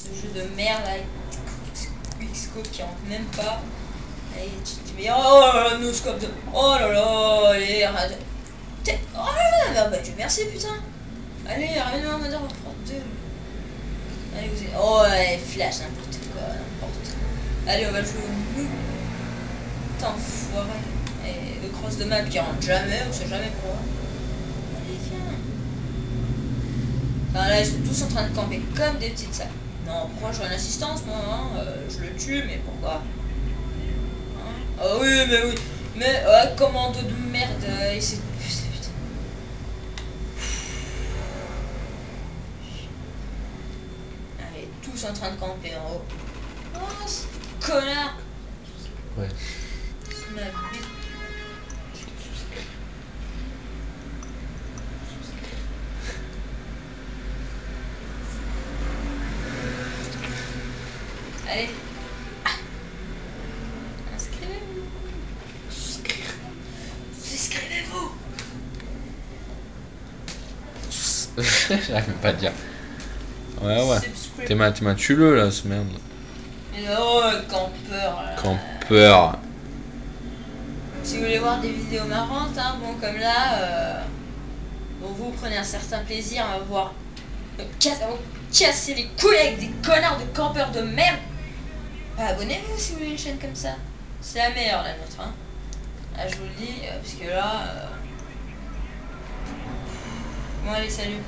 ce jeu de merde là, Xscope qui rentre même pas. Allez, tu te mets, oh là là, no scope de, oh là là, allez, arrête. Oh là là, bah Dieu merci putain. Allez, arrête de me dire, on prend deux. Allez, vous êtes, oh ouais, flash, n'importe quoi, n'importe. Allez, on va jouer au nous. Putain, enfoiré. Et le cross de map qui rentre jamais, on sait jamais pourquoi. Allez, viens. Enfin là, ils sont tous en train de camper comme des petites salles. Non, pourquoi je vois une assistance, moi, hein, je le tue, mais pourquoi hein? Ah oui, mais oui. Mais, commando de merde, et c'est... Putain. Allez, tous en train de camper en haut. Oh, ce connard. Ouais. C'est ma bite. Allez. Ah. Inscrivez-vous. Inscrivez-vous. J'arrive même pas à te dire. Ouais. T'es ma tulle là, ce merde. Oh, campeur là. Campeur. Si vous voulez voir des vidéos marrantes, hein, bon comme là, bon, vous prenez un certain plaisir à voir casser les couilles avec des connards de campeurs de merde. Bah, abonnez-vous si vous voulez une chaîne comme ça. C'est la meilleure la nôtre, hein. Ah, je vous le dis, parce que là... Bon allez, salut.